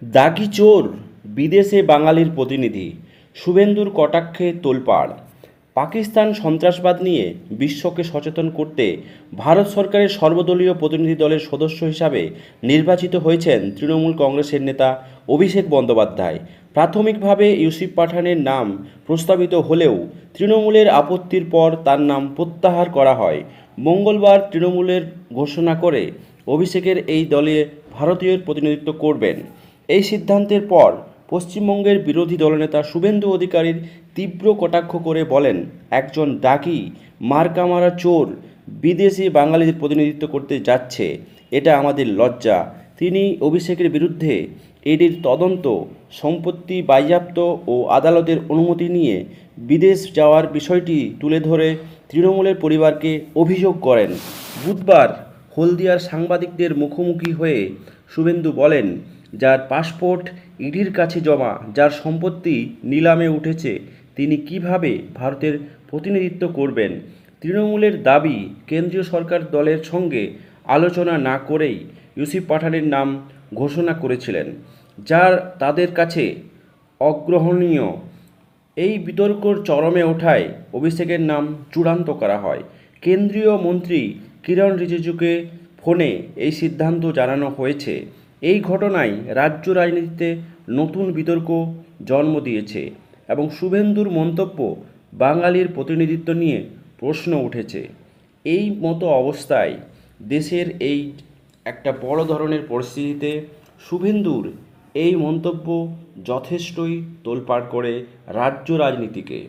দাগি চোর বিদেশে বাঙালির প্রতিনিধি, শুভেন্দুর কটাক্ষে তোলপাড়। পাকিস্তান সন্ত্রাসবাদ নিয়ে বিশ্বকে সচেতন করতে ভারত সরকারের সর্বদলীয় প্রতিনিধি দলের সদস্য হিসাবে নির্বাচিত হয়েছেন তৃণমূল কংগ্রেসের নেতা অভিষেক বন্দ্যোপাধ্যায়। প্রাথমিকভাবে ইউসুফ পাঠানের নাম প্রস্তাবিত হলেও তৃণমূলের আপত্তির পর তার নাম প্রত্যাহার করা হয়। মঙ্গলবার তৃণমূলের ঘোষণা করে অভিষেকের এই দলে ভারতীয় প্রতিনিধিত্ব করবেন। এই সিদ্ধান্তের পর পশ্চিমবঙ্গের বিরোধী দলনেতা শুভেন্দু অধিকারীর তীব্র কটাক্ষ করে বলেন, একজন ডাকি মার্কামারা চোর বিদেশি বাঙালিদের প্রতিনিধিত্ব করতে যাচ্ছে, এটা আমাদের লজ্জা। তিনি অভিষেকের বিরুদ্ধে ইডির তদন্ত, সম্পত্তি বাজেয়াপ্ত ও আদালতের অনুমতি নিয়ে বিদেশ যাওয়ার বিষয়টি তুলে ধরে তৃণমূলের পরিবারকে অভিযোগ করেন। বুধবার হলদিয়ার সাংবাদিকদের মুখোমুখি হয়ে শুভেন্দু বলেন, যার পাসপোর্ট ইডির কাছে জমা, যার সম্পত্তি নিলামে উঠেছে, তিনি কিভাবে ভারতের প্রতিনিধিত্ব করবেন। তৃণমূলের দাবি, কেন্দ্রীয় সরকার দলের সঙ্গে আলোচনা না করেই ইউসুফ পাঠানের নাম ঘোষণা করেছিলেন, যা তাদের কাছে অগ্রহণীয়। এই বিতর্কর চরমে ওঠায় অভিষেকের নাম চূড়ান্ত করা হয়। কেন্দ্রীয় মন্ত্রী কিরণ রিজিজুকে ফোনে এই সিদ্ধান্ত জানানো হয়েছে। এই ঘটনায় রাজ্য রাজনীতিতে নতুন বিতর্ক জন্ম দিয়েছে এবং শুভেন্দুর মন্তব্য বাঙালির প্রতিনিধিত্ব নিয়ে প্রশ্ন উঠেছে। এই মতো অবস্থায় দেশের এই একটা বড় ধরনের পরিস্থিতিতে শুভেন্দুর এই মন্তব্য যথেষ্টই তোলপাড় করে রাজ্য রাজনীতিকে।